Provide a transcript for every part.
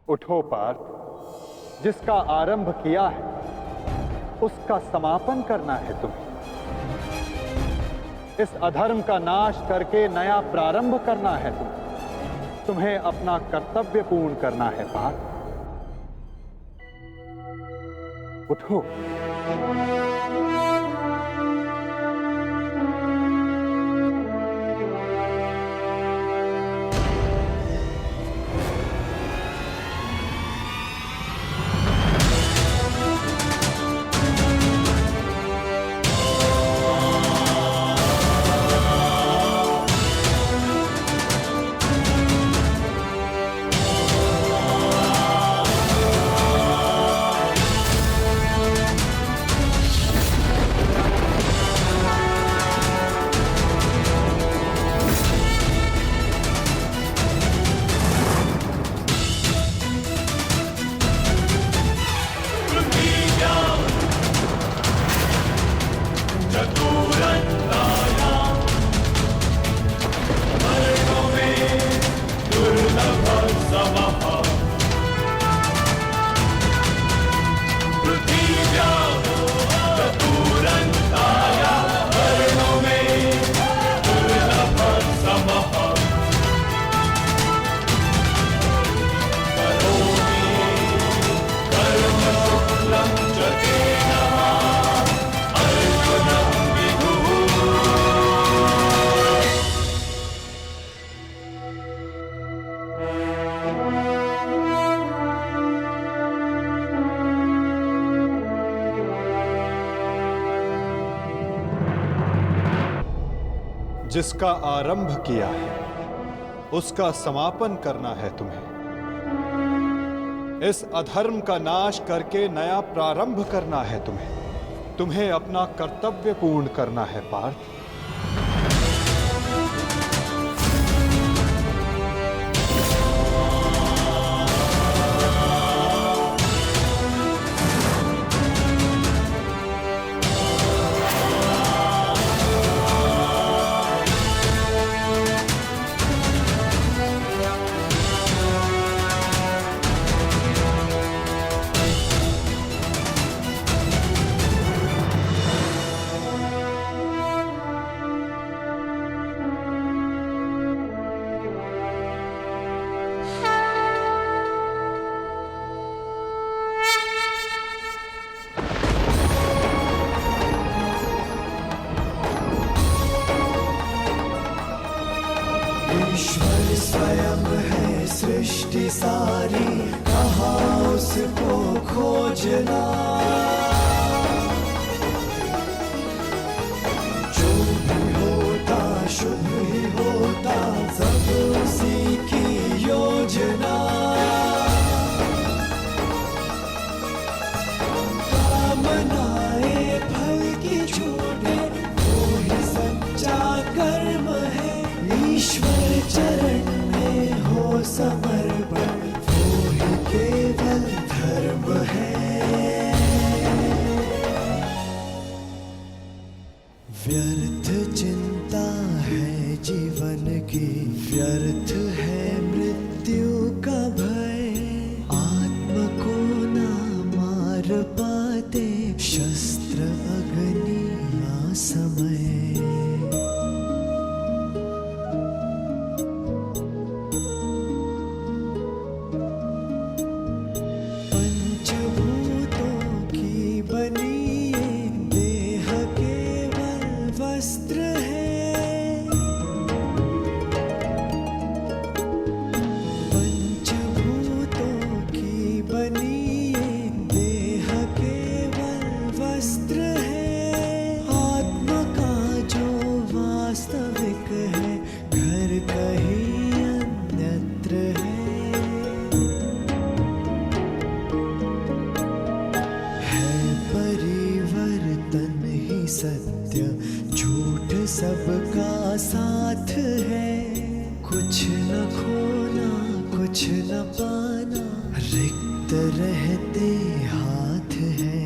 उठो पार्थ, जिसका आरंभ किया है उसका समापन करना है तुम्हें। इस अधर्म का नाश करके नया प्रारंभ करना है तुम्हें अपना कर्तव्य पूर्ण करना है पार्थ। उठो। जिसका आरंभ किया है उसका समापन करना है तुम्हें। इस अधर्म का नाश करके नया प्रारंभ करना है तुम्हें अपना कर्तव्य पूर्ण करना है पार्थ। ईश्वर स्वयं है सृष्टि सारी, कहाँ उसको खोजना। जो भी होता शुभ ही होता, सब उसी की योजना। कामनाएं फल की छूटे, वो ही सच्चा कर्म है। ईश्वर चरण में हो समर्पण, वो ही केवल धर्म है। व्यर्थ चिंता है जीवन की, व्यर्थ है मृत्यु का भय। आत्म को ना मार पाते शस्त्र अग्नि असमय। सत्य झूठ सबका साथ है। कुछ न खोना कुछ न पाना, रिक्त रहते हाथ है।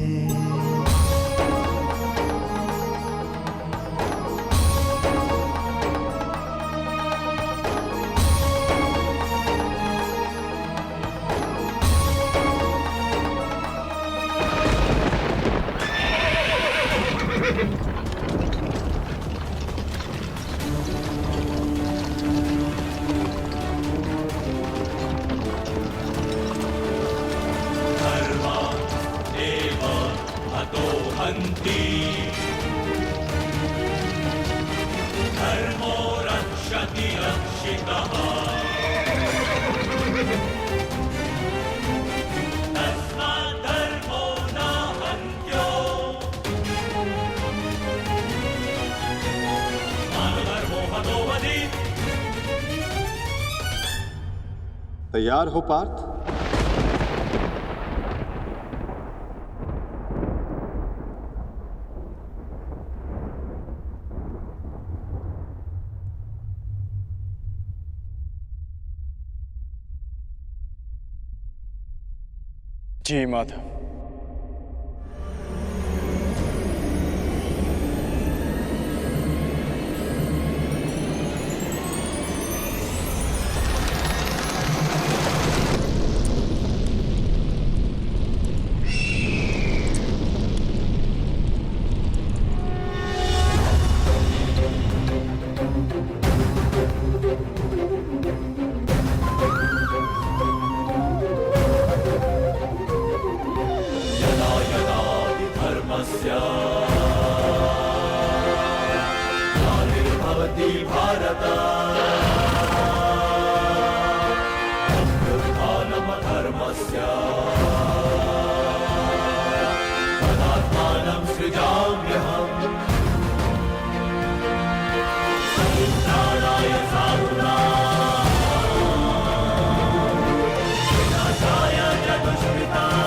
हन्ति धर्मो रक्षति रक्षितः तस्मात् धर्मो न हन्त्यो मानधर्मो हतो वधि। तैयार हो पार्थ? जी माधव। ग्लानिर्भवति भारत अभ्युत्थानमधर्मस्य तदात्मानं सृजाम्यहम् परित्राणाय साधूनां विनाशाय च दुष्कृताम्।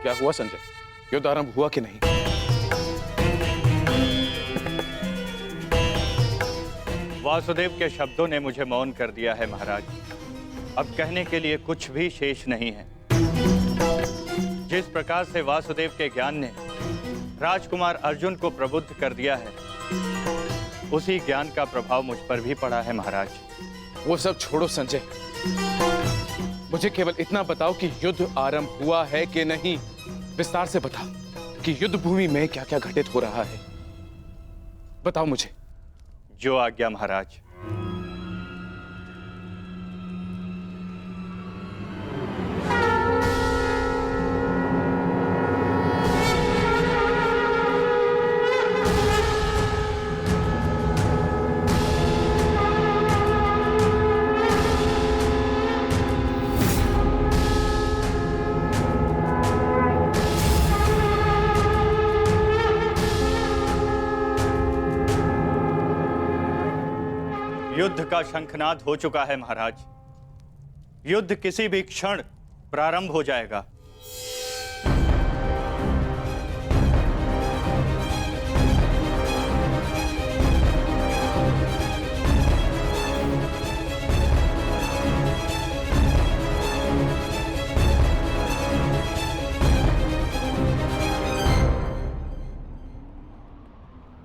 क्या हुआ संजय? युद्ध आरंभ हुआ कि नहीं? वासुदेव के शब्दों ने मुझे मौन कर दिया है महाराज। अब कहने के लिए कुछ भी शेष नहीं है। जिस प्रकार से वासुदेव के ज्ञान ने राजकुमार अर्जुन को प्रबुद्ध कर दिया है, उसी ज्ञान का प्रभाव मुझ पर भी पड़ा है महाराज। वो सब छोड़ो संजय, मुझे केवल इतना बताओ कि युद्ध आरंभ हुआ है कि नहीं। विस्तार से बता कि युद्ध भूमि में क्या क्या घटित हो रहा है। बताओ मुझे। जो आज्ञा महाराज। युद्ध का शंखनाद हो चुका है महाराज। युद्ध किसी भी क्षण प्रारंभ हो जाएगा।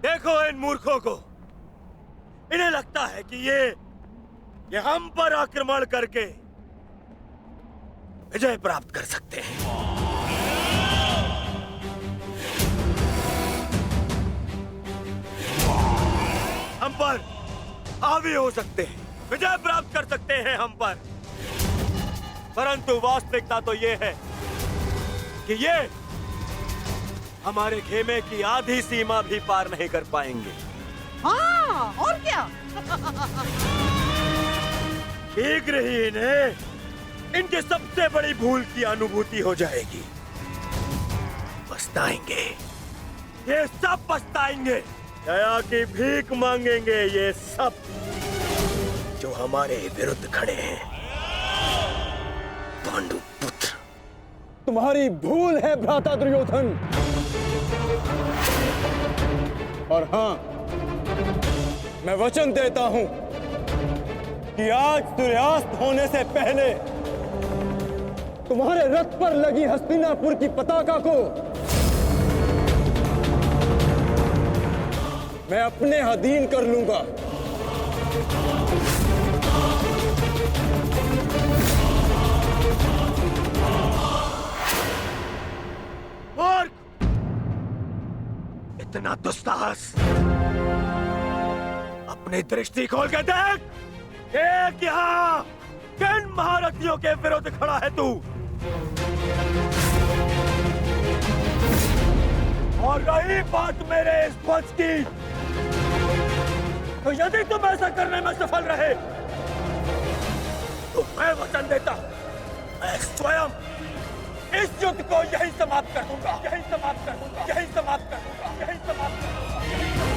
देखो इन मूर्खों को, इन्हें लगता है कि ये हम पर आक्रमण करके विजय प्राप्त कर सकते हैं। हम पर हावी हो सकते हैं, विजय प्राप्त कर सकते हैं हम पर, परंतु वास्तविकता तो ये है कि ये हमारे खेमे की आधी सीमा भी पार नहीं कर पाएंगे। हाँ, और क्या? शीघ्र ही इन्हें इनके सबसे बड़ी भूल की अनुभूति हो जाएगी। पछताएंगे, ये सब पछताएंगे। दया की भीख मांगेंगे ये सब जो हमारे विरुद्ध खड़े हैं। पांडु पुत्र, तुम्हारी भूल है भ्राता दुर्योधन। और हाँ, मैं वचन देता हूं कि आज सूर्यास्त होने से पहले तुम्हारे रथ पर लगी हस्तिनापुर की पताका को मैं अपने अधीन कर लूंगा। मूर्ख! इतना दुस्साहस! अपनी दृष्टि खोल के देख। एक यहाँ किन महारथियों के विरुद्ध खड़ा है तू? और रही बात मेरे इस ध्वज की, तो यदि तुम ऐसा करने में सफल रहे तो मैं वचन देता हूं, मैं स्वयं इस युद्ध को यहीं समाप्त कर दूंगा, यहीं समाप्त कर दूंगा, यहीं समाप्त कर दूंगा, यहीं समाप्त कर दूंगा।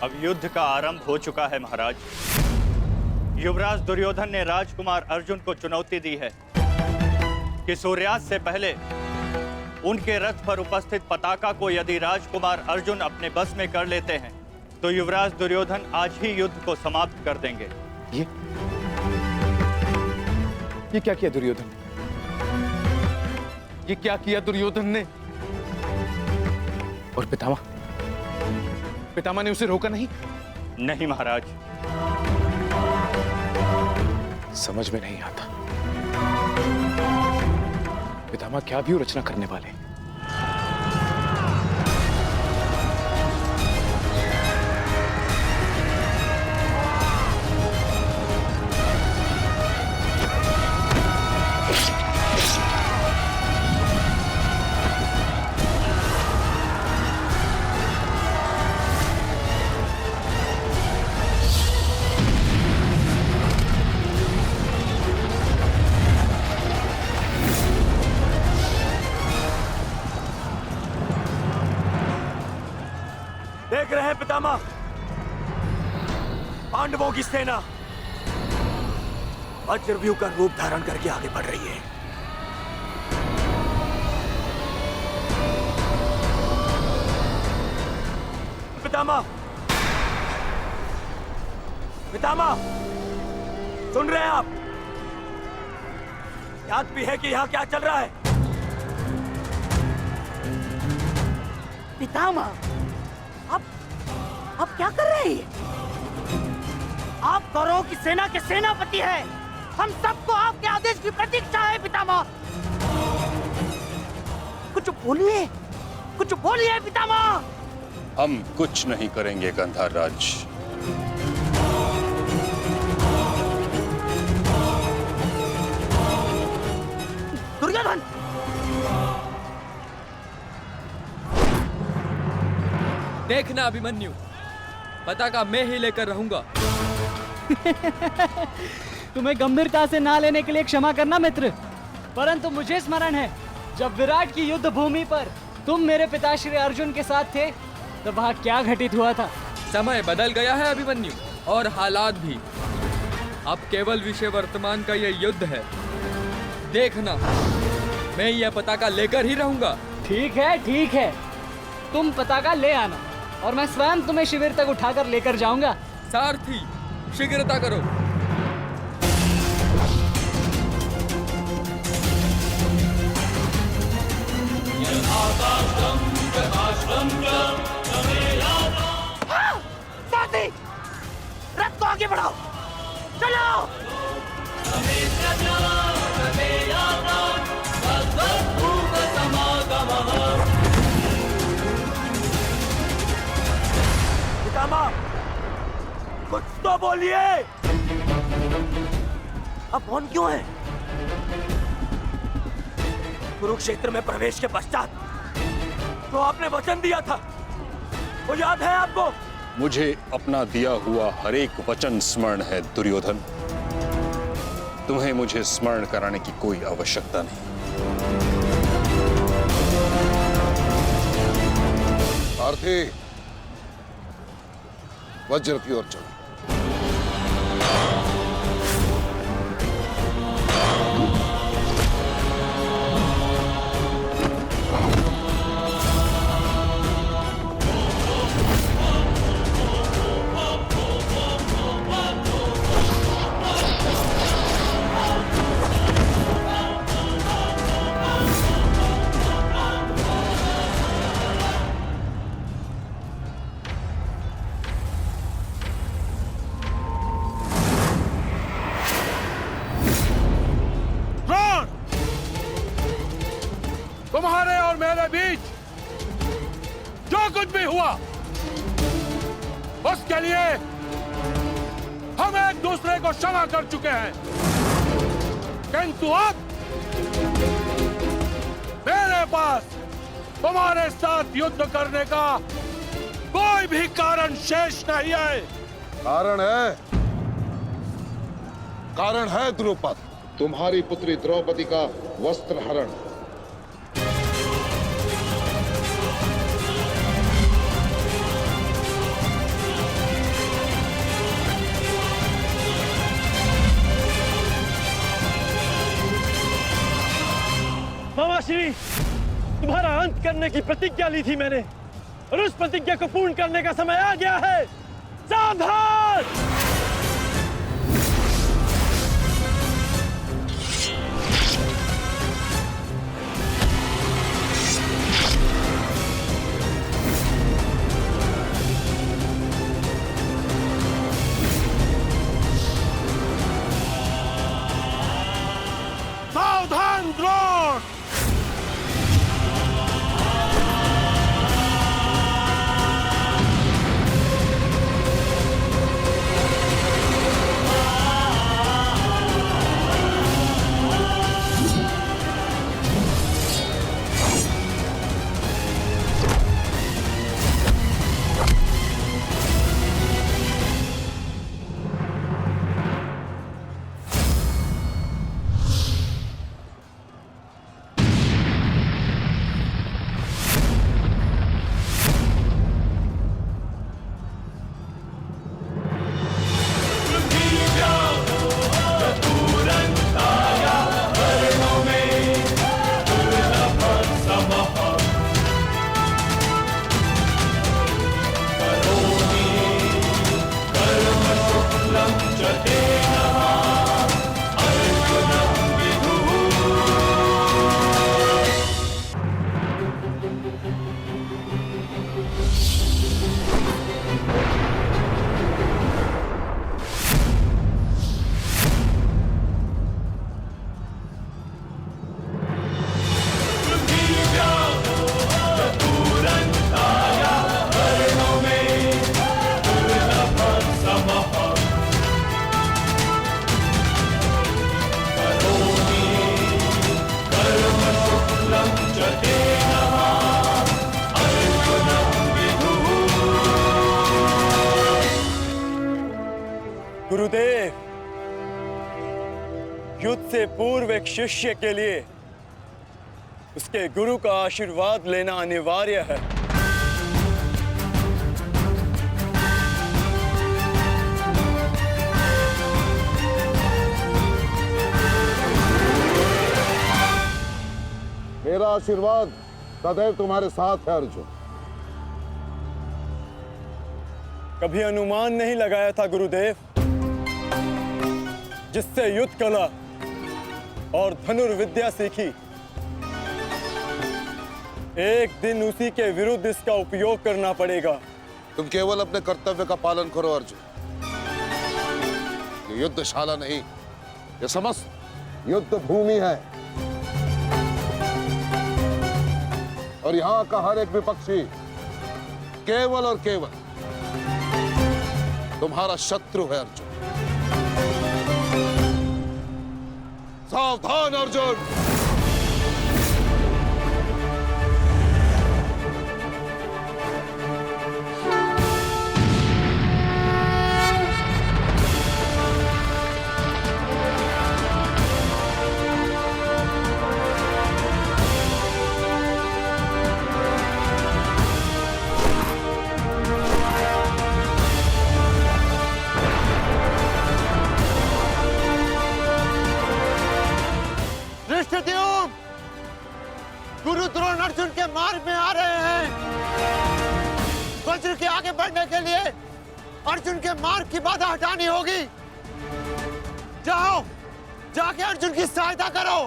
अब युद्ध का आरंभ हो चुका है महाराज। युवराज दुर्योधन ने राजकुमार अर्जुन को चुनौती दी है कि सूर्यास्त से पहले उनके रथ पर उपस्थित पताका को यदि राजकुमार अर्जुन अपने बस में कर लेते हैं तो युवराज दुर्योधन आज ही युद्ध को समाप्त कर देंगे। ये क्या किया दुर्योधन ने? ये क्या किया दुर्योधन ने? और पितामह ने उसे रोका नहीं? नहीं महाराज। समझ में नहीं आता पितामह क्या भी रचना करने वाले। देख रहे हैं पितामह, पांडवों की सेना वज्रव्यूह का रूप धारण करके आगे बढ़ रही है। पितामह, पितामह, सुन रहे हैं आप? याद भी है कि यहाँ क्या चल रहा है? पितामह, आप क्या कर रहे हैं? आप कौरवों की सेना के सेनापति हैं। हम सबको आपके आदेश की प्रतीक्षा है पितामह। कुछ बोलिए पितामह। हम कुछ नहीं करेंगे गंधार राज। दुर्योधन, देखना अभिमन्यु, पताका मैं ही लेकर रहूंगा। तुम्हें गंभीरता से ना लेने के लिए क्षमा करना मित्र, परंतु मुझे स्मरण है जब विराट की युद्ध भूमि पर तुम मेरे पिताश्री अर्जुन के साथ थे तो वहाँ क्या घटित हुआ था। समय बदल गया है अभिमन्यु, और हालात भी। अब केवल विषय वर्तमान का यह युद्ध है। देखना, मैं यह पताका लेकर ही रहूंगा। ठीक है, तुम पताका ले आना और मैं स्वयं तुम्हें शिविर तक उठाकर लेकर जाऊंगा। सारथी, शीघ्रता करो। साथी, रथ को आगे बढ़ाओ, चलो। पितामह, कुछ तो बोलिए। अब कौन क्यों है? कुरुक्षेत्र में प्रवेश के पश्चात तो आपने वचन दिया था, वो याद है आपको? मुझे अपना दिया हुआ हर एक वचन स्मरण है दुर्योधन। तुम्हें मुझे स्मरण कराने की कोई आवश्यकता नहीं। सारथी, वज्र की ओर चलो। तुम्हारे और मेरे बीच जो कुछ भी हुआ उसके लिए हम एक दूसरे को क्षमा कर चुके हैं, किंतु अब मेरे पास तुम्हारे साथ युद्ध करने का कोई भी कारण शेष नहीं है। कारण है द्रुपद, तुम्हारी पुत्री द्रौपदी का वस्त्र हरण। मामाश्री, तुम्हारा अंत करने की प्रतिज्ञा ली थी मैंने, और उस प्रतिज्ञा को पूर्ण करने का समय आ गया है। सावधान! सावधान द्रोण! युद्ध से पूर्व एक शिष्य के लिए उसके गुरु का आशीर्वाद लेना अनिवार्य है। मेरा आशीर्वाद सदैव तुम्हारे साथ है अर्जुन। कभी अनुमान नहीं लगाया था गुरुदेव, जिससे युद्ध कला और धनुर्विद्या सीखी, एक दिन उसी के विरुद्ध इसका उपयोग करना पड़ेगा। तुम केवल अपने कर्तव्य का पालन करो अर्जुन। ये युद्धशाला नहीं, ये समस्त युद्ध भूमि है और यहां का हर एक विपक्षी केवल और केवल तुम्हारा शत्रु है अर्जुन। सावधान अर्जुन। गुरु द्रोण अर्जुन के मार्ग में आ रहे हैं। वज्र के आगे बढ़ने के लिए अर्जुन के मार्ग की बाधा हटानी होगी। जाओ, जाके अर्जुन की सहायता करो,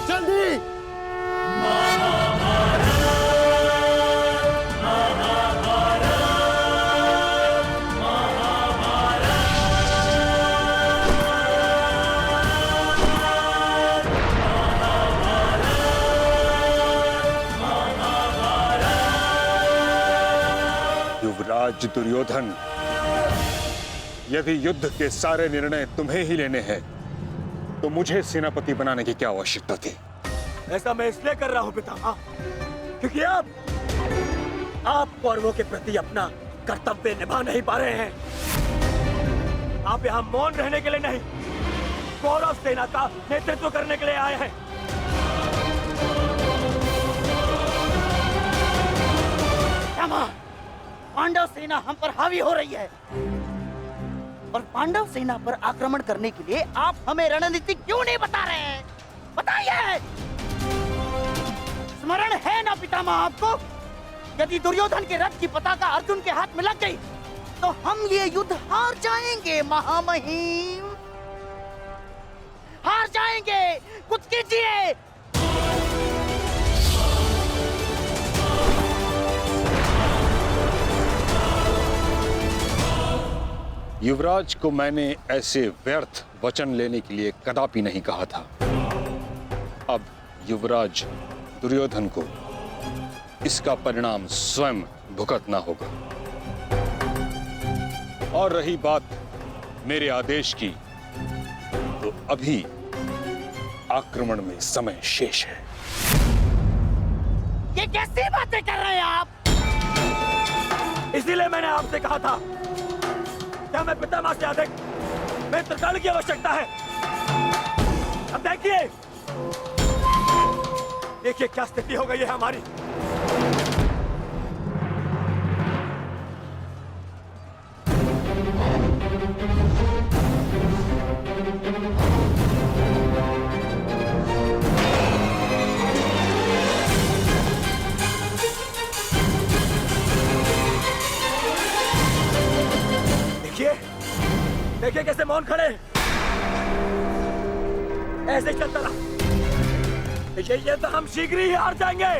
जल्दी। युवराज दुर्योधन, यदि युद्ध के सारे निर्णय तुम्हें ही लेने हैं तो मुझे सेनापति बनाने की क्या आवश्यकता थी? ऐसा मैं इसलिए कर रहा हूं पितामह, क्योंकि आप कौरवों के प्रति अपना कर्तव्य निभा नहीं पा रहे हैं। आप यहाँ मौन रहने के लिए नहीं, कौरव सेना का नेतृत्व करने के लिए आए हैं। पांडव सेना हम पर हावी हो रही है और पांडव सेना पर आक्रमण करने के लिए आप हमें रणनीति क्यों नहीं बता रहे हैं? बताइए। स्मरण है ना पितामह आपको, यदि दुर्योधन के रथ की पताका अर्जुन के हाथ में लग गई तो हम ये युद्ध हार जाएंगे महामहिम, हार जाएंगे। कुछ कीजिए। युवराज को मैंने ऐसे व्यर्थ वचन लेने के लिए कदापि नहीं कहा था। अब युवराज दुर्योधन को इसका परिणाम स्वयं भुगतना होगा। और रही बात मेरे आदेश की, तो अभी आक्रमण में समय शेष है। ये कैसी बातें कर रहे हैं आप? इसीलिए मैंने आपसे कहा था, क्या मैं पितामह से अधिक मित्रकाल की आवश्यकता है। अब देखिए, देखिए क्या स्थिति हो गई है हमारी। देखिए कैसे मौन खड़े, ऐसे चलता रहा, ये तो हम शीघ्र ही हार जाएंगे।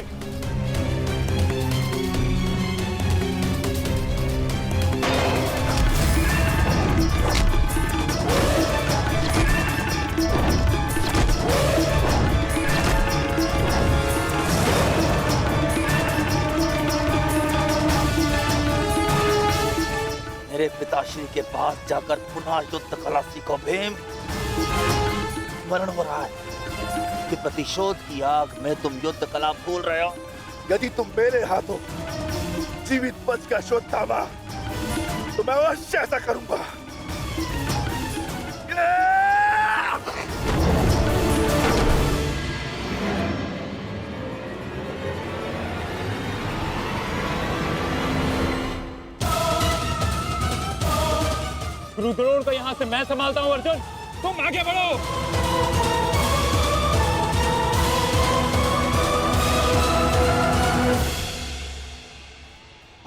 मेरे पिताश्री के पास जाकर पुनः युद्ध कला सीखो भीम। स्मरण हो रहा है कि प्रतिशोध की आग में तुम युद्ध कला भूल रहे हो। यदि तुम मेरे हाथों जीवित बचकर अश्वत्थामा, तो मैं अवश्य ऐसा करूंगा। सुद्रोण को यहाँ से मैं संभालता हूँ। अर्जुन, तुम आगे बढ़ो।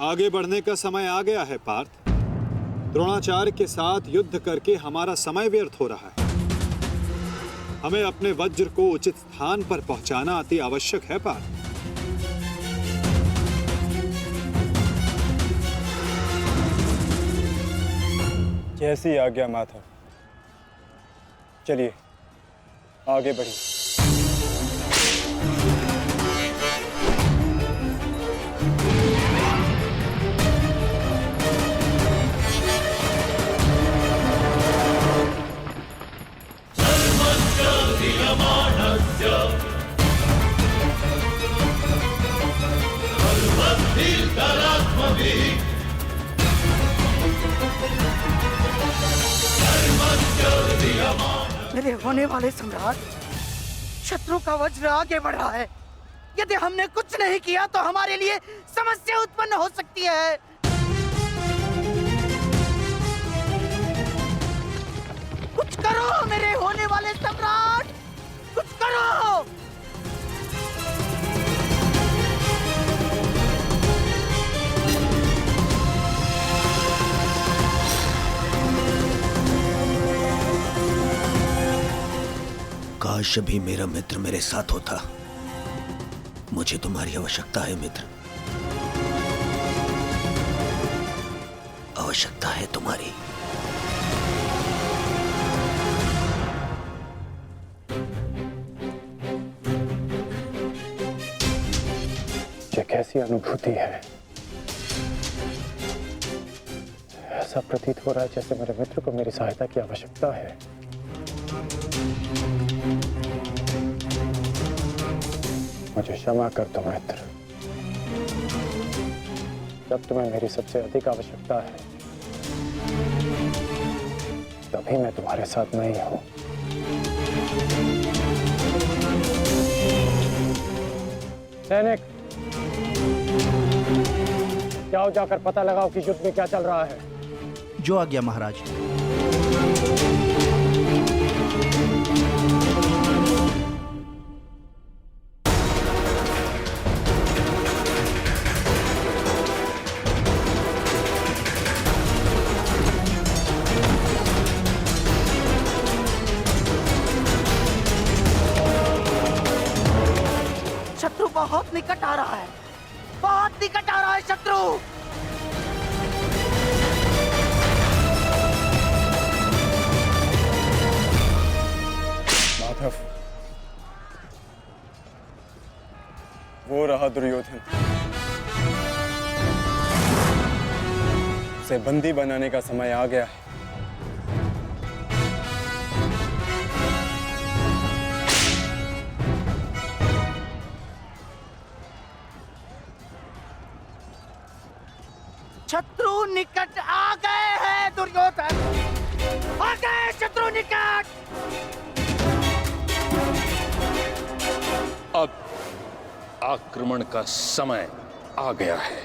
आगे बढ़ने का समय आ गया है पार्थ। द्रोणाचार्य के साथ युद्ध करके हमारा समय व्यर्थ हो रहा है। हमें अपने वज्र को उचित स्थान पर पहुंचाना अति आवश्यक है पार्थ। कैसी आज्ञा माधव। चलिए आगे बढ़िए। मेरे होने वाले सम्राट, शत्रु का वज्र आगे बढ़ रहा है। यदि हमने कुछ नहीं किया तो हमारे लिए समस्या उत्पन्न हो सकती है। कुछ करो मेरे होने वाले सम्राट, कुछ करो। काश अभी मेरा मित्र मेरे साथ होता। मुझे तुम्हारी आवश्यकता है मित्र, आवश्यकता है तुम्हारी। ये कैसी अनुभूति है। ऐसा प्रतीत हो रहा है जैसे मेरे मित्र को मेरी सहायता की आवश्यकता है। मुझे क्षमा कर दो मित्र, जब तुम्हें मेरी सबसे अधिक आवश्यकता है तभी मैं तुम्हारे साथ नहीं हूं। सैनिक, जाओ जाकर पता लगाओ कि युद्ध में क्या चल रहा है। जो आज्ञा महाराज। शत्रु बहुत निकट आ रहा है, बहुत निकट आ रहा है शत्रु। माधव, वो रहा दुर्योधन। उसे बंदी बनाने का समय आ गया है। शत्रु निकट आ गए हैं दुर्योधन, आ गए शत्रु निकट। अब आक्रमण का समय आ गया है।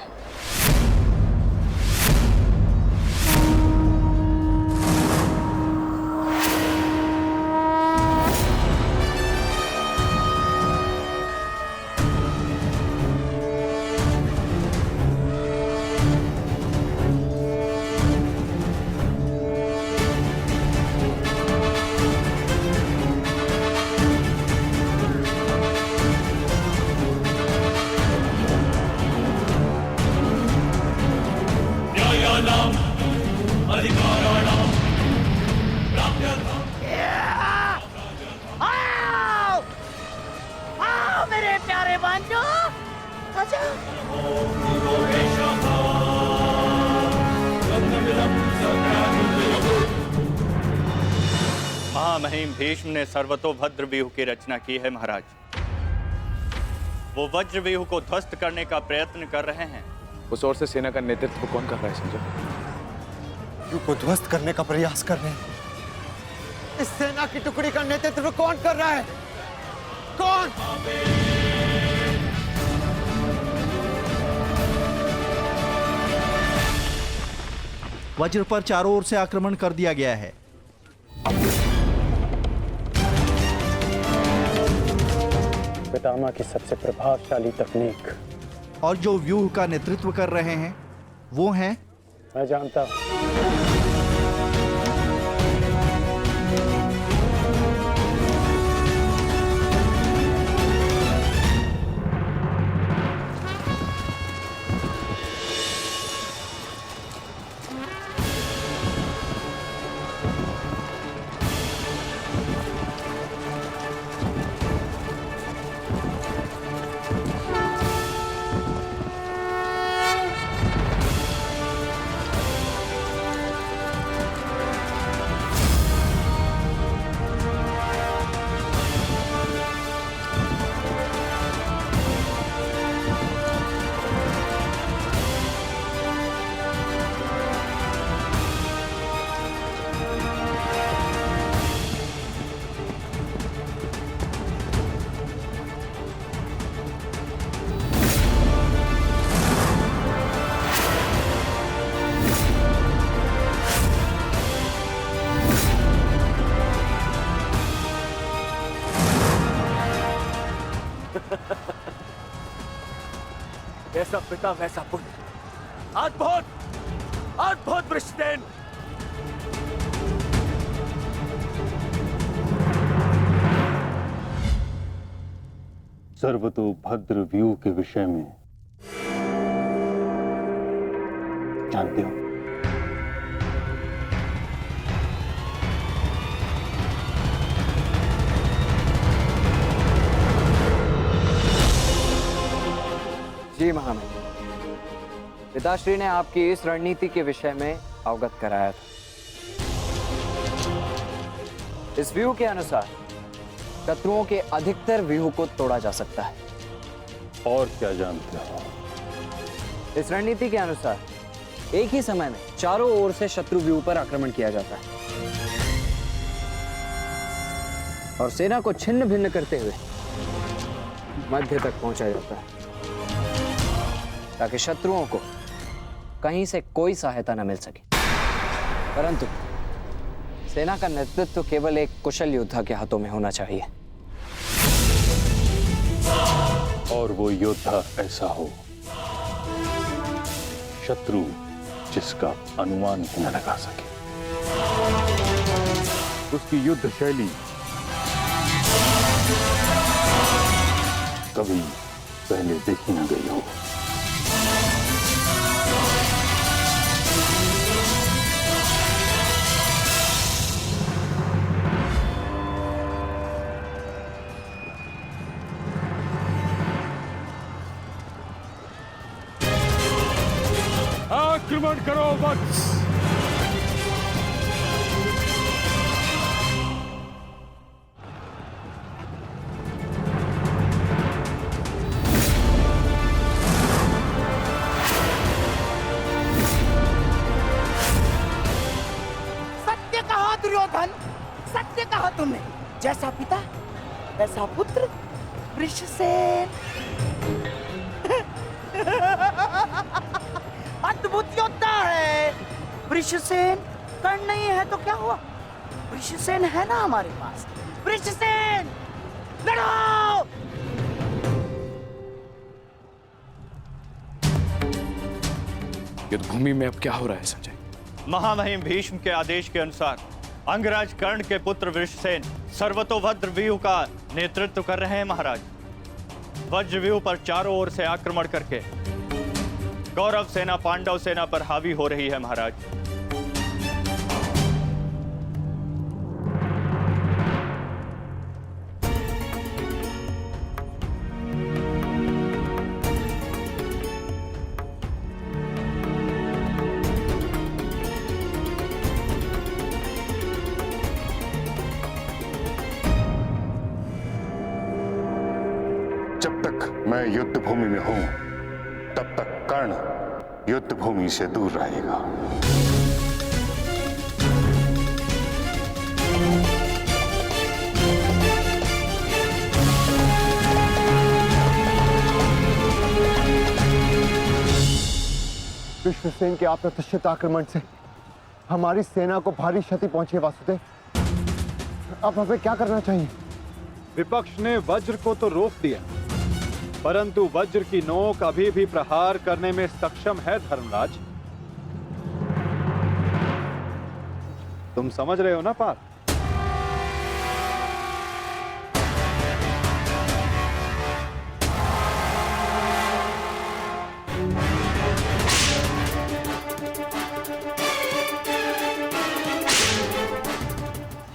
आओ, आओ मेरे प्यारे बंधु, आजा। महामहिम भीष्म ने सर्वतोभद्र व्यूह की रचना की है महाराज। वो वज्र व्यूह को ध्वस्त करने का प्रयत्न कर रहे हैं। उस ओर से सेना का नेतृत्व कौन कर रहा है संजय? व्यूह को ध्वस्त करने का प्रयास कर रहे हैं। इस सेना की टुकड़ी का नेतृत्व कौन कर रहा है? कौन? वज्र पर चारों ओर से आक्रमण कर दिया गया है। पितामह की सबसे प्रभावशाली तकनीक। और जो व्यूह का नेतृत्व कर रहे हैं वो हैं, मैं जानता हूं। जैसा पिता वैसा पुत्र। अद्भुत वृषसेन। सर्वतोभद्र व्यू के विषय में जानते हो? जी महामहिम, पिताश्री ने आपकी इस रणनीति के विषय में अवगत कराया था। इस व्यूह के अनुसार शत्रुओं के अधिकतर व्यूह को तोड़ा जा सकता है। और क्या जानते हो? इस रणनीति के अनुसार एक ही समय में चारों ओर से शत्रु व्यूह पर आक्रमण किया जाता है और सेना को छिन्न भिन्न करते हुए मध्य तक पहुंचा जाता है ताकि शत्रुओं को कहीं से कोई सहायता न मिल सके। परंतु सेना का नेतृत्व केवल एक कुशल योद्धा के हाथों में होना चाहिए। और वो योद्धा ऐसा हो शत्रु जिसका अनुमान ही न लगा सके। उसकी युद्ध शैली कभी पहले देखी न गई हो। आक्रमण करो वत्स। सत्य कहा दुर्योधन, सत्य कहा तुमने। जैसा पिता वैसा पुत्र वृषसेन। अद्भुत योद्धा है वृषसेन। कर्ण नहीं है तो क्या हुआ, वृषसेन है ना हमारे पास। वृषसेन लड़ो। युद्ध भूमि में अब क्या हो रहा है संजय? महामहिम भीष्म के आदेश के अनुसार अंगराज कर्ण के पुत्र वृषसेन सर्वतोभद्र व्यूह का नेतृत्व कर रहे हैं महाराज। वज्र व्यूह पर चारों ओर से आक्रमण करके कौरव सेना पांडव सेना पर हावी हो रही है महाराज। जब तक मैं युद्ध भूमि में हूं तब तक कर्ण युद्ध भूमि से दूर रहेगा। विश्वसेन के अप्रत्याशित आक्रमण से हमारी सेना को भारी क्षति पहुंची है वासुदेव। अब हमें क्या करना चाहिए? विपक्ष ने वज्र को तो रोक दिया, परंतु वज्र की नोक अभी भी प्रहार करने में सक्षम है धर्मराज। तुम समझ रहे हो ना पार्थ?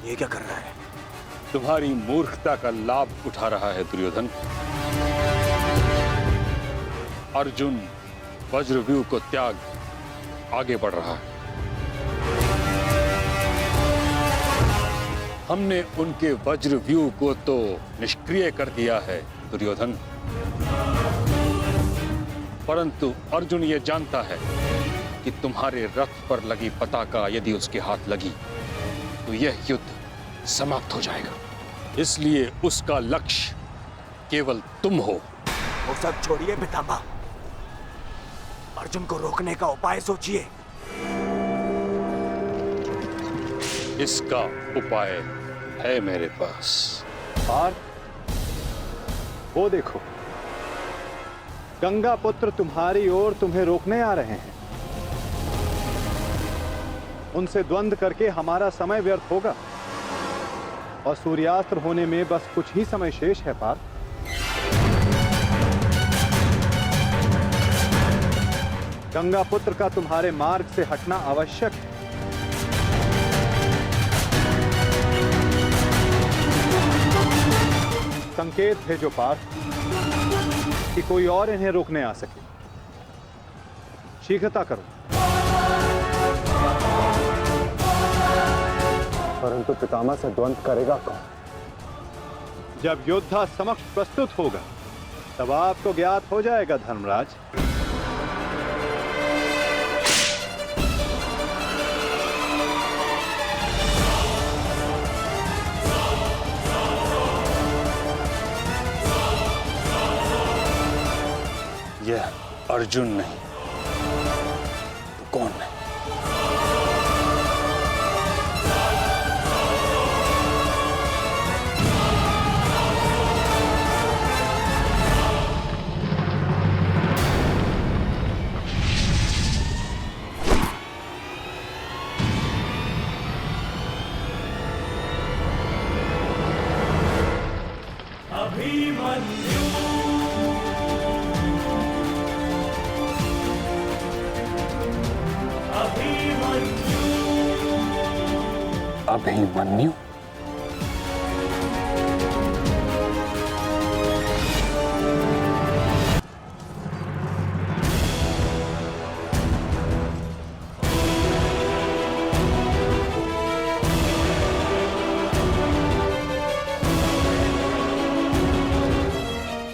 ये क्या कर रहा है? तुम्हारी मूर्खता का लाभ उठा रहा है दुर्योधन। अर्जुन वज्रव्यूह को त्याग आगे बढ़ रहा है। हमने उनके वज्रव्यूह को तो निष्क्रिय कर दिया है दुर्योधन, परंतु अर्जुन ये जानता है कि तुम्हारे रथ पर लगी पताका यदि उसके हाथ लगी तो यह युद्ध समाप्त हो जाएगा। इसलिए उसका लक्ष्य केवल तुम हो। वो सब छोड़िए पितामह, अर्जुन को रोकने का उपाय सोचिए। इसका उपाय है मेरे पास। पार्थ, वो देखो, गंगा पुत्र तुम्हारी ओर तुम्हें रोकने आ रहे हैं। उनसे द्वंद्व करके हमारा समय व्यर्थ होगा और सूर्यास्त होने में बस कुछ ही समय शेष है पार्थ। गंगा पुत्र का तुम्हारे मार्ग से हटना आवश्यक है। संकेत भेजो पार्थ कि कोई और इन्हें रोकने आ सके। शीघ्रता करो। परंतु पितामह से द्वंद्व करेगा कौन? जब योद्धा समक्ष प्रस्तुत होगा तब आपको ज्ञात हो जाएगा धर्मराज। यह अर्जुन नहीं तो कौन है? अभिमन्यु?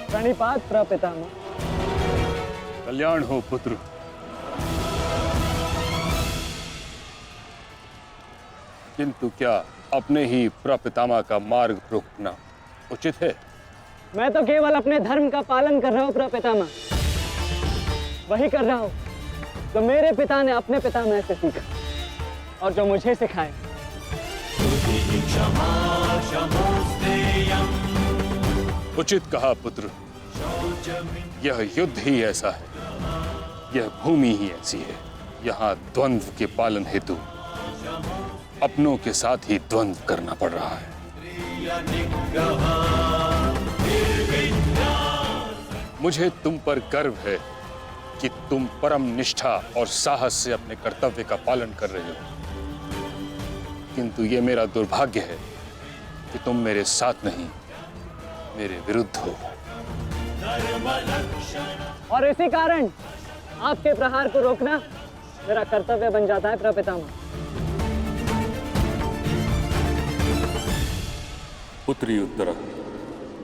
प्रणिपात प्रपितामह। कल्याण हो पुत्र। किंतु क्या अपने ही प्रपितामह का मार्ग रोकना उचित है? मैं तो केवल अपने धर्म का पालन कर रहा हूँ प्रपितामह। वही कर रहा हूँ जो मेरे पिता ने अपने पितामह से सीखा और जो मुझे सिखाए। उचित कहा पुत्र। यह युद्ध ही ऐसा है, यह भूमि ही ऐसी है। यहाँ द्वंद्व के पालन हेतु अपनों के साथ ही द्वंद्व करना पड़ रहा है। मुझे तुम पर गर्व है कि तुम परम निष्ठा और साहस से अपने कर्तव्य का पालन कर रहे हो, किंतु ये मेरा दुर्भाग्य है कि तुम मेरे साथ नहीं, मेरे विरुद्ध हो। और इसी कारण आपके प्रहार को रोकना मेरा कर्तव्य बन जाता है प्रपितामह। पुत्री उत्तरा,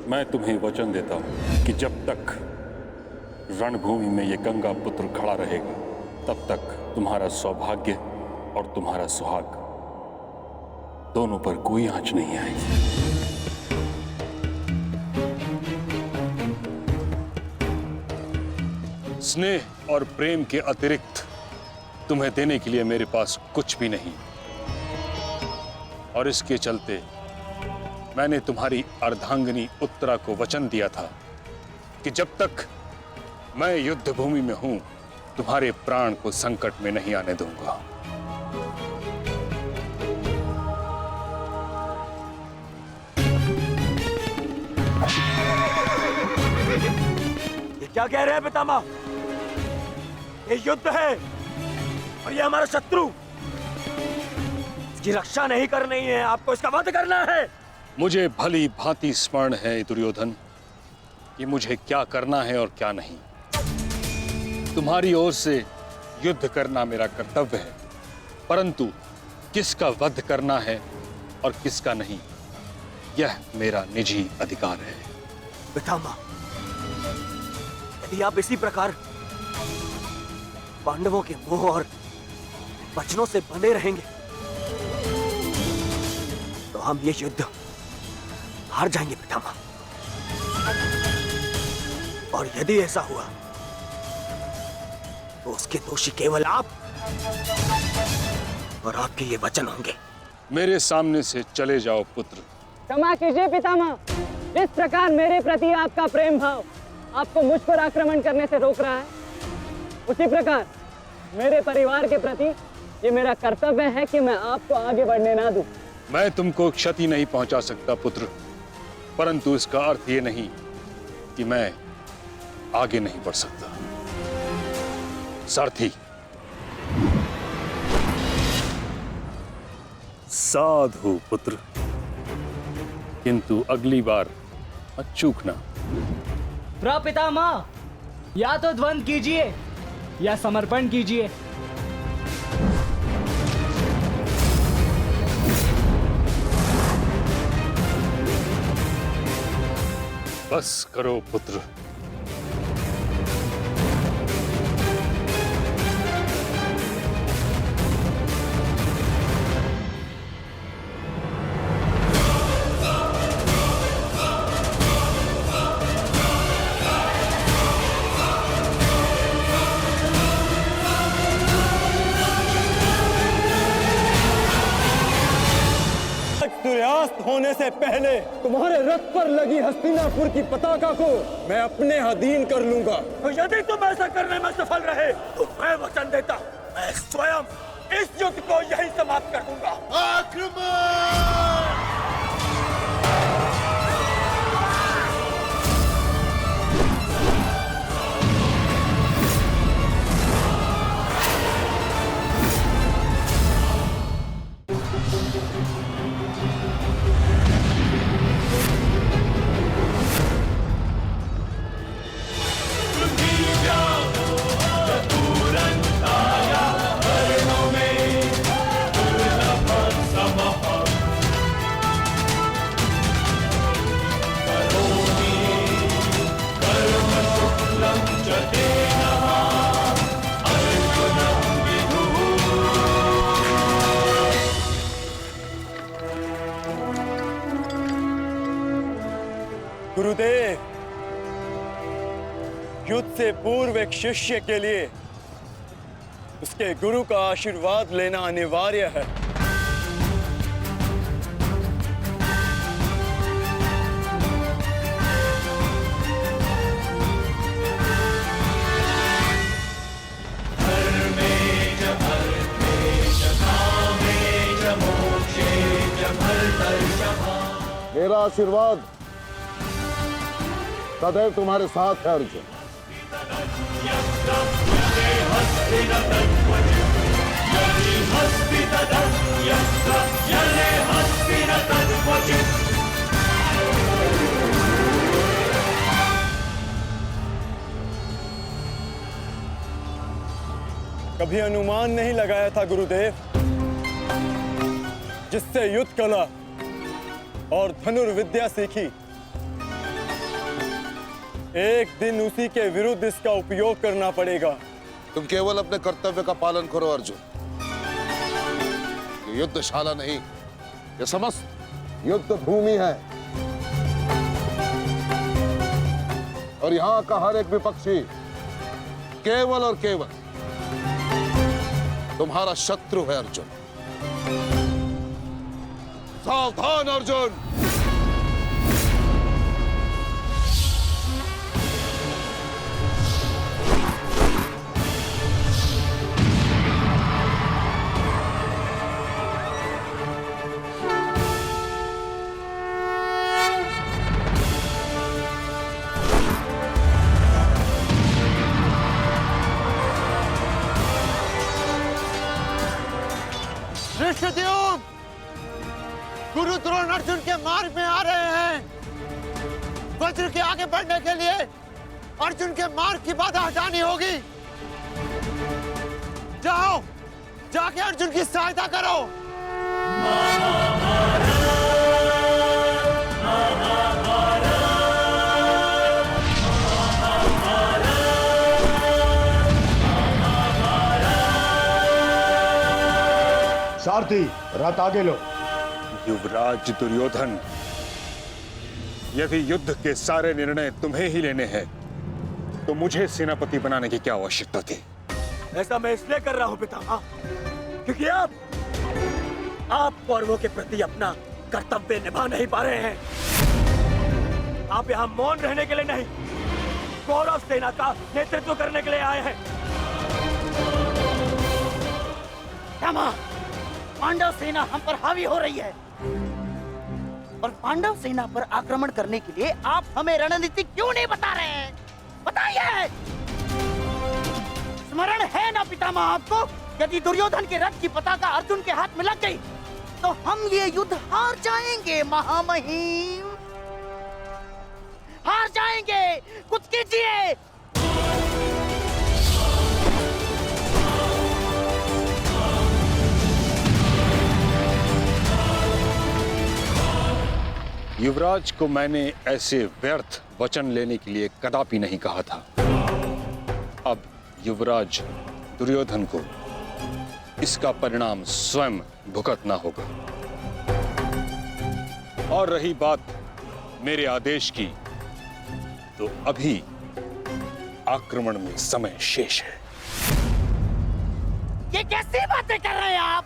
मैं तुम्हें वचन देता हूं कि जब तक रणभूमि में ये गंगा पुत्र खड़ा रहेगा तब तक तुम्हारा सौभाग्य और तुम्हारा सुहाग दोनों पर कोई आंच नहीं आएगी। स्नेह और प्रेम के अतिरिक्त तुम्हें देने के लिए मेरे पास कुछ भी नहीं, और इसके चलते मैंने तुम्हारी अर्धांगिनी उत्तरा को वचन दिया था कि जब तक मैं युद्ध भूमि में हूं तुम्हारे प्राण को संकट में नहीं आने दूंगा। ये क्या कह रहे हैं पितामह? ये युद्ध है और ये हमारा शत्रु, इसकी रक्षा नहीं करनी है, आपको इसका वध करना है। मुझे भली भांति स्मरण है दुर्योधन कि मुझे क्या करना है और क्या नहीं। तुम्हारी ओर से युद्ध करना मेरा कर्तव्य है, परंतु किसका वध करना है और किसका नहीं, यह मेरा निजी अधिकार है। पितामह, यदि आप इसी प्रकार पांडवों के मोह और वचनों से बंधे रहेंगे तो हम ये युद्ध हार जाएंगे पितामह। और यदि ऐसा हुआ तो उसके दोषी केवल आप और आपके ये वचन होंगे। मेरे सामने से चले जाओ पुत्र। क्षमा कीजिए पितामह, जिस प्रकार मेरे प्रति आपका प्रेम भाव आपको मुझ पर आक्रमण करने से रोक रहा है, उसी प्रकार मेरे परिवार के प्रति ये मेरा कर्तव्य है कि मैं आपको आगे बढ़ने ना दूं। मैं तुमको क्षति नहीं पहुंचा सकता पुत्र, परंतु इसका अर्थ ये नहीं कि मैं आगे नहीं बढ़ सकता। सारथी, साधु पुत्र, किंतु अगली बार मत चूकना। प्रपितामह, या तो द्वंद्व कीजिए या समर्पण कीजिए। बस करो पुत्र। सूर्यास्त होने से पहले तुम्हारे रथ पर लगी हस्तिनापुर की पताका को मैं अपने अधीन कर लूंगा। तो यदि तुम ऐसा करने में सफल रहे तो मैं वचन देता, मैं स्वयं इस युद्ध को यहीं समाप्त कर दूंगा। आक्रमण! गुरुदेव, युद्ध से पूर्व एक शिष्य के लिए उसके गुरु का आशीर्वाद लेना अनिवार्य है। मेरा आशीर्वाद सदैव तुम्हारे साथ है अर्जुन। कभी अनुमान नहीं लगाया था गुरुदेव, जिससे युद्ध कला और धनुर्विद्या सीखी, एक दिन उसी के विरुद्ध इसका उपयोग करना पड़ेगा। तुम केवल अपने कर्तव्य का पालन करो अर्जुन। ये युद्धशाला नहीं, ये समस्त युद्ध भूमि है और यहाँ का हर एक विपक्षी केवल और केवल तुम्हारा शत्रु है अर्जुन। सावधान अर्जुन। ऋषिद्युम्न, गुरु द्रोण अर्जुन के मार्ग में आ रहे हैं। वज्र के आगे बढ़ने के लिए अर्जुन के मार्ग की बाधा हटानी होगी। जाओ, जाके अर्जुन की सहायता करो। सारथी, रथ आगे लो। युवराज दुर्योधन, यदि युद्ध के सारे निर्णय तुम्हें ही लेने हैं तो मुझे सेनापति बनाने की क्या आवश्यकता थी? ऐसा मैं इसलिए कर रहा हूं पितामह, क्योंकि आप कौरवों के प्रति अपना कर्तव्य निभा नहीं पा रहे हैं। आप यहाँ मौन रहने के लिए नहीं, कौरव सेना का नेतृत्व करने के लिए आए हैं। पांडव सेना हम पर हावी हो रही है और पांडव सेना पर आक्रमण करने के लिए आप हमें रणनीति क्यों नहीं बता रहे हैं? बताइए। स्मरण है ना पितामह आपको, यदि दुर्योधन के रथ की पताका अर्जुन के हाथ में लग गई तो हम ये युद्ध हार जाएंगे महामहिम, हार जाएंगे। कुछ कीजिए। युवराज को मैंने ऐसे व्यर्थ वचन लेने के लिए कदापि नहीं कहा था। अब युवराज दुर्योधन को इसका परिणाम स्वयं भुगतना होगा। और रही बात मेरे आदेश की, तो अभी आक्रमण में समय शेष है। ये कैसी बातें कर रहे हैं आप?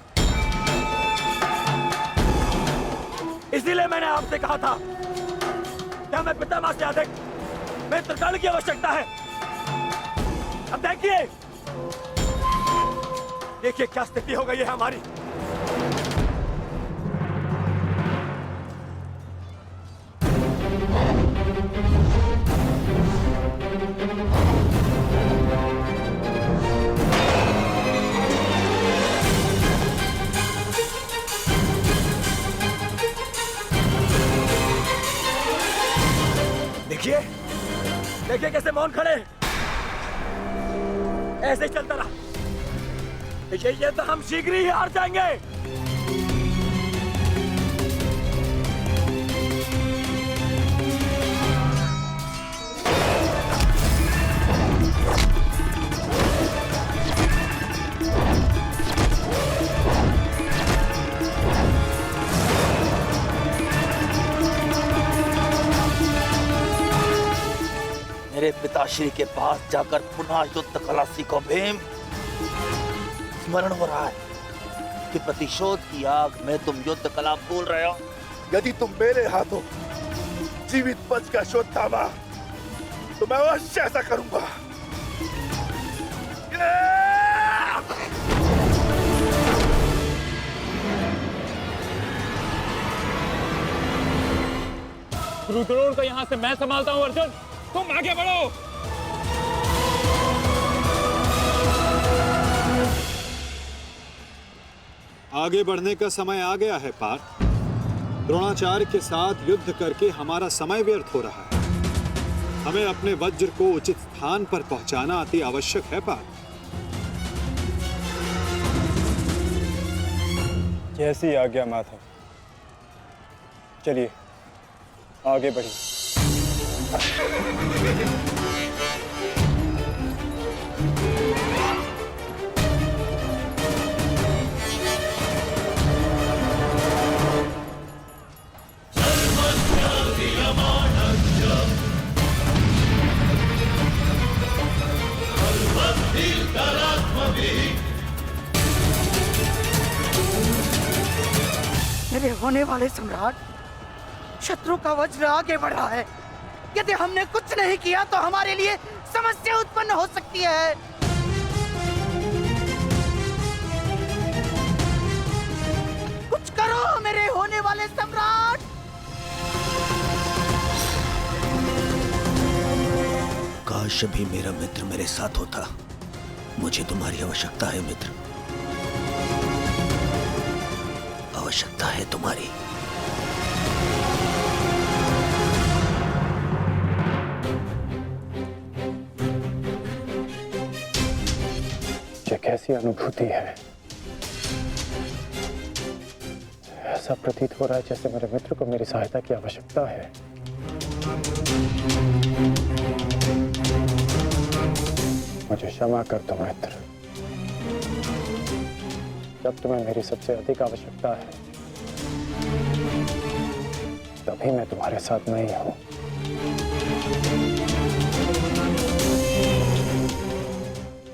इसीलिए मैंने आपसे कहा था कि हमें पितामह से अधिक मित्रगण की आवश्यकता है। अब देखिए क्या स्थिति हो गई है हमारी। देखिए कैसे मौन खड़े, ऐसे ही चलता रहा ये तो हम शीघ्र ही हार जाएंगे। मेरे पिताश्री के पास जाकर पुनः युद्ध कला सीखो भीम। स्मरण हो रहा है कि प्रतिशोध की आग में तुम युद्ध कला भूल रहे हो। यदि तुम मेरे हाथों जीवित बच का अश्वत्थामा, तो मैं अवश्य ऐसा करूंगा। गुरु द्रोण को यहाँ से मैं संभालता हूँ। अर्जुन, तुम आगे बढ़ो। आगे बढ़ने का समय आ गया है पार्थ। द्रोणाचार्य के साथ युद्ध करके हमारा समय व्यर्थ हो रहा है। हमें अपने वज्र को उचित स्थान पर पहुंचाना अति आवश्यक है पार्थ। जैसी आज्ञा माता। चलिए आगे बढ़िए। मेरे होने वाले सम्राट, शत्रु का वज्र आगे बढ़ रहा है। यदि हमने कुछ नहीं किया तो हमारे लिए समस्या उत्पन्न हो सकती है। कुछ करो मेरे होने वाले सम्राट। काश भी मेरा मित्र मेरे साथ होता। मुझे तुम्हारी आवश्यकता है मित्र, आवश्यकता है तुम्हारी। ये कैसी अनुभूति है? ऐसा प्रतीत हो रहा है जैसे मेरे मित्र को मेरी सहायता की आवश्यकता है। मुझे क्षमा कर दो मित्र, जब तुम्हें मेरी सबसे अधिक आवश्यकता है तभी मैं तुम्हारे साथ नहीं हूं।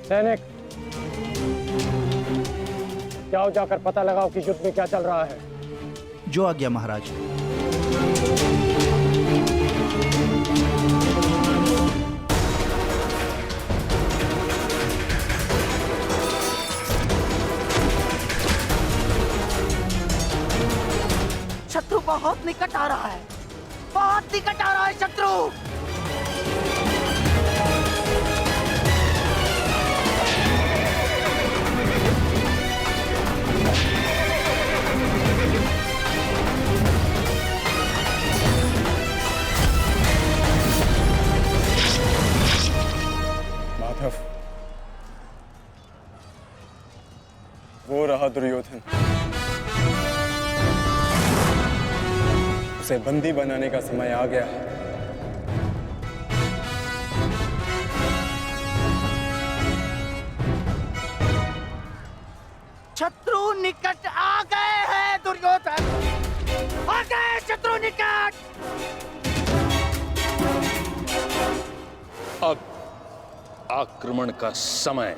सैनिक, जाओ जाकर पता लगाओ कि युद्ध में क्या चल रहा है। जो आज्ञा महाराज। शत्रु बहुत निकट आ रहा है, बहुत निकट आ रहा है शत्रु। माधव, वो रहा दुर्योधन। उसे बंदी बनाने का समय आ गया है। शत्रु निकट आ गए हैं दुर्योधन, आ गए शत्रु निकट। अब आक्रमण का समय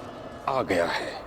आ गया है।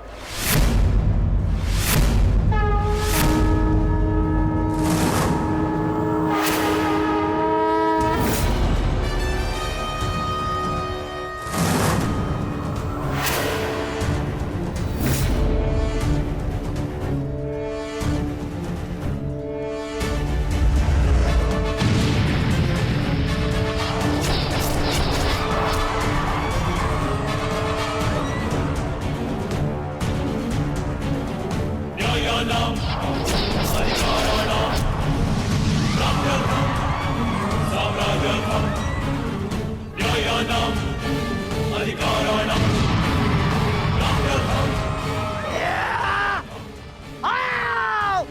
आओ,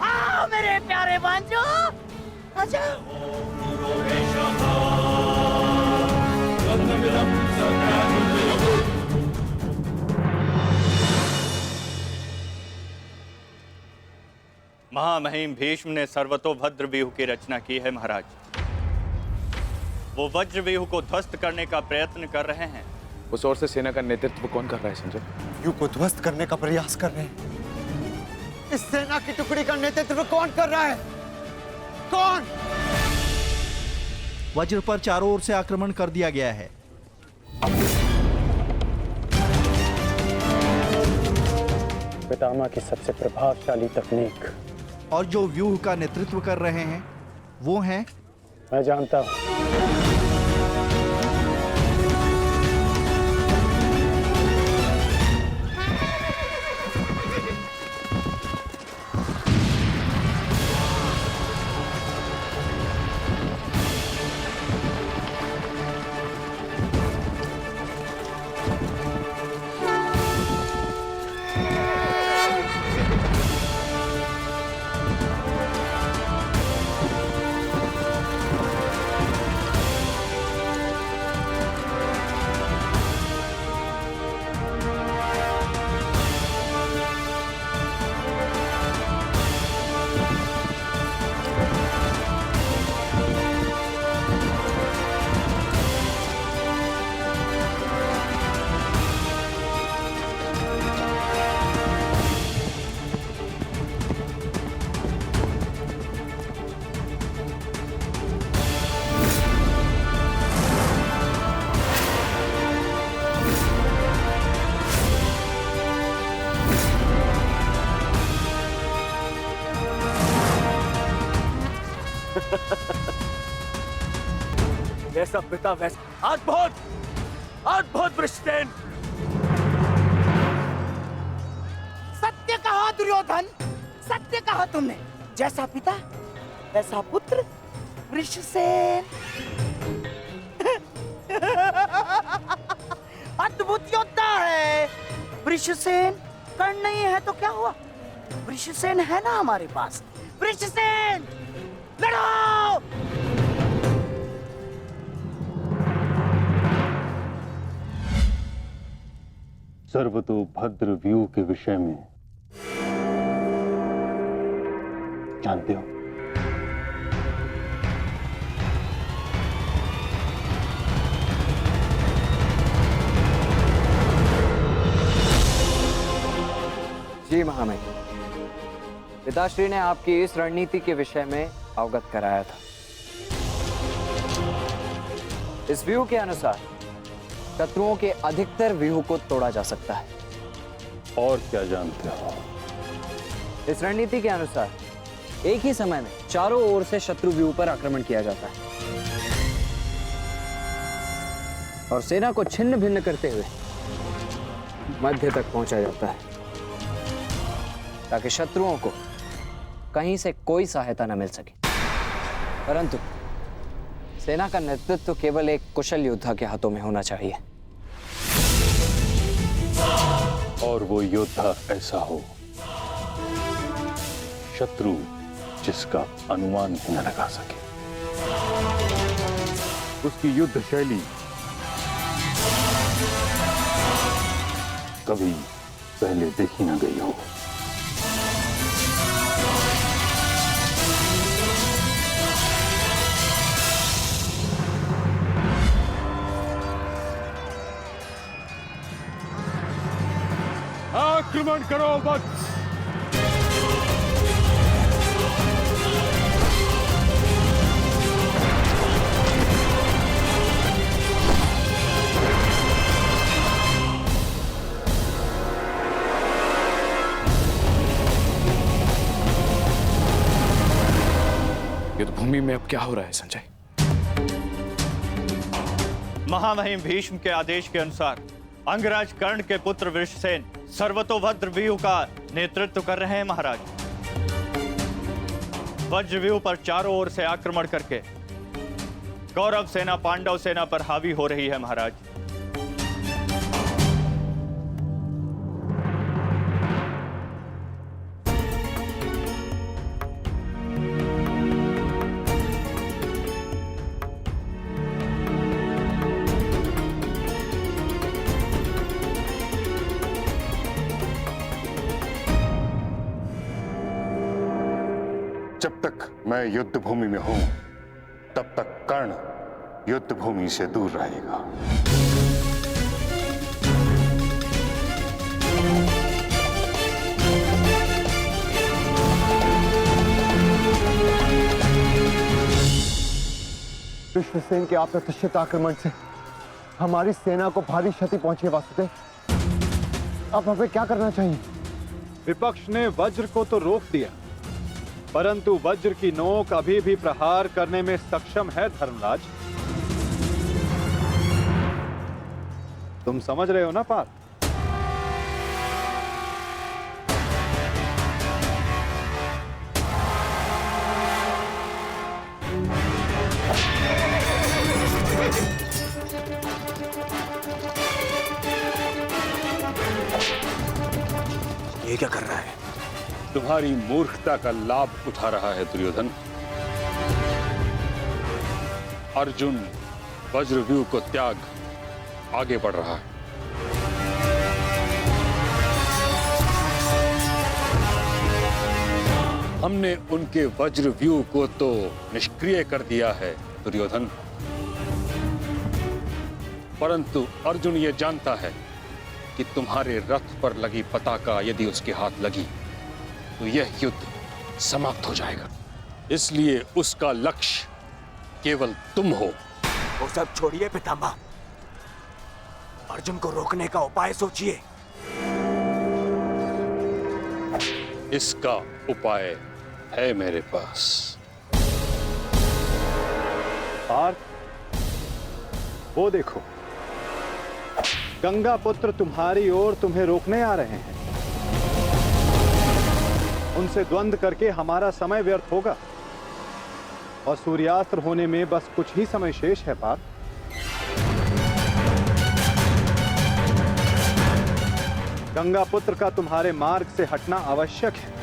आओ मेरे प्यारे बांजो, आजा। महामहिम भीष्म ने सर्वतोभद्र व्यूह की रचना की है महाराज। वो वज्र व्यूह को ध्वस्त करने का प्रयत्न कर रहे हैं। उस ओर से सेना का नेतृत्व कौन कर रहा है संजय? व्यूह को ध्वस्त करने का प्रयास कर रहे हैं। इस सेना की टुकड़ी का नेतृत्व कौन कर रहा है? कौन? वज्र पर चारों ओर से आक्रमण कर दिया गया है। पितामह की सबसे प्रभावशाली तकनीक। और जो व्यूह का नेतृत्व कर रहे हैं वो हैं? मैं जानता हूं। जैसा पिता वैसा अद्भुत वृषसेन। सत्य कहा दुर्योधन, सत्य कहा तुमने। जैसा पिता वैसा पुत्र वृषसेन। अद्भुत योद्धा है वृषसेन। कर्ण नहीं है तो क्या हुआ, वृषसेन है ना हमारे पास। वृषसेन लड़ो। सर्वतोभद्र व्यू के विषय में जानते हो? जी महामहिम, पिताश्री ने आपकी इस रणनीति के विषय में अवगत कराया था। इस व्यू के अनुसार शत्रुओं के अधिकतर व्यूह को तोड़ा जा सकता है। और क्या जानते हो? इस रणनीति के अनुसार एक ही समय में चारों ओर से शत्रु व्यूह पर आक्रमण किया जाता है और सेना को छिन्न भिन्न करते हुए मध्य तक पहुंचा जाता है ताकि शत्रुओं को कहीं से कोई सहायता न मिल सके। परंतु सेना का नेतृत्व केवल एक कुशल योद्धा के हाथों में होना चाहिए। और वो योद्धा ऐसा हो शत्रु जिसका अनुमान भी न लगा सके, उसकी युद्ध शैली कभी पहले देखी न गई हो। आक्रमण करो वत्स। युद्ध भूमि में अब क्या हो रहा है संजय? महामहिम भीष्म के आदेश के अनुसार अंगराज कर्ण के पुत्र वृषसेन सर्वतोभद्र व्यूह का नेतृत्व कर रहे हैं महाराज। वज्र व्यूह पर चारों ओर से आक्रमण करके कौरव सेना पांडव सेना पर हावी हो रही है महाराज। जब तक मैं युद्ध भूमि में हूं तब तक कर्ण युद्ध भूमि से दूर रहेगा। विश्वसेन के अप्रत्याशित आक्रमण से हमारी सेना को भारी क्षति पहुंची है वासुदेव। अब हमें क्या करना चाहिए? विपक्ष ने वज्र को तो रोक दिया, परंतु वज्र की नोक अभी भी प्रहार करने में सक्षम है धर्मराज। तुम समझ रहे हो ना पार्थ? ये क्या कर रहा है? तुम्हारी मूर्खता का लाभ उठा रहा है दुर्योधन। अर्जुन वज्रव्यूह को त्याग आगे बढ़ रहा है। हमने उनके वज्रव्यूह को तो निष्क्रिय कर दिया है दुर्योधन, परंतु अर्जुन ये जानता है कि तुम्हारे रथ पर लगी पताका यदि उसके हाथ लगी तो यह युद्ध समाप्त हो जाएगा। इसलिए उसका लक्ष्य केवल तुम हो। वो सब छोड़िए पितामह, अर्जुन को रोकने का उपाय सोचिए। इसका उपाय है मेरे पास। पार्थ, वो देखो, गंगा पुत्र तुम्हारी ओर तुम्हें रोकने आ रहे हैं। उनसे द्वंद्व करके हमारा समय व्यर्थ होगा और सूर्यास्त होने में बस कुछ ही समय शेष है पार्थ। गंगा पुत्र का तुम्हारे मार्ग से हटना आवश्यक है।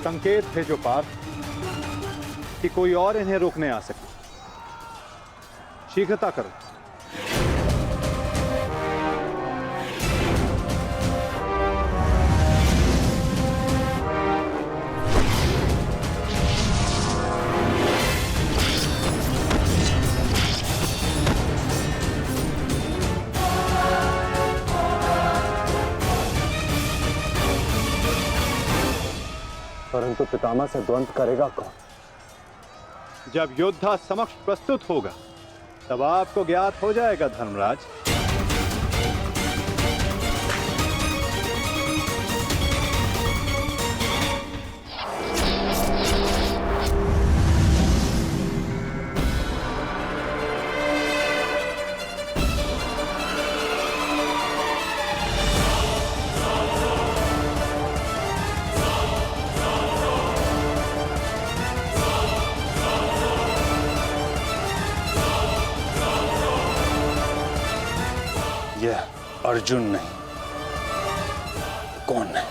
संकेत भेजो पार्थ कि कोई और इन्हें रोकने आ सके। शीघ्रता करो। परंतु पितामह से द्वंद्व करेगा कौन? जब योद्धा समक्ष प्रस्तुत होगा तब आपको ज्ञात हो जाएगा धर्मराज। यह अर्जुन नहीं, कौन है?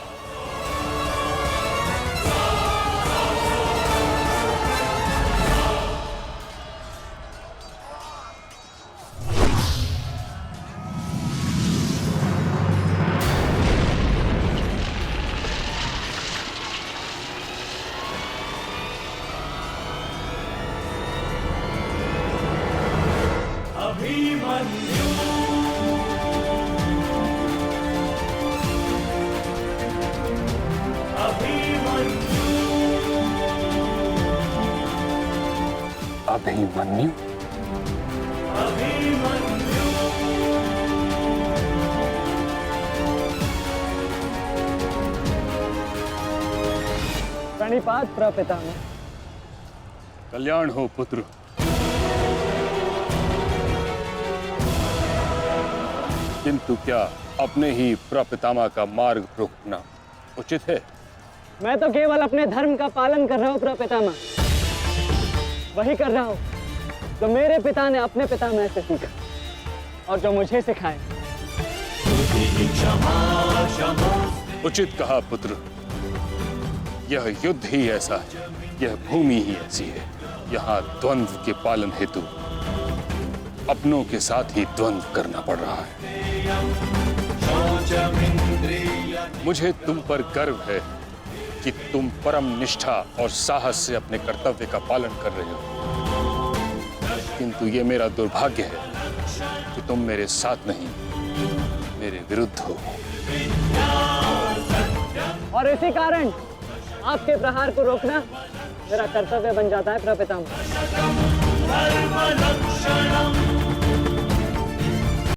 अभिमन्यु? प्रणिपात प्रपितामह। कल्याण हो पुत्र। किंतु क्या अपने ही प्रपितामह का मार्ग रोकना उचित है? मैं तो केवल अपने धर्म का पालन कर रहा हूँ प्रपितामह। वही कर रहा हूँ जो मेरे पिता ने अपने पितामह से सीखा और जो मुझे सिखाए। उचित कहा पुत्र। यह युद्ध ही ऐसा है, यह भूमि ही ऐसी है। यहाँ द्वंद्व के पालन हेतु अपनों के साथ ही द्वंद्व करना पड़ रहा है। मुझे तुम पर गर्व है कि तुम परम निष्ठा और साहस से अपने कर्तव्य का पालन कर रहे हो, किंतु ये मेरा दुर्भाग्य है कि तुम मेरे साथ नहीं, मेरे विरुद्ध हो। और इसी कारण आपके प्रहार को रोकना मेरा कर्तव्य बन जाता है प्रपितामह।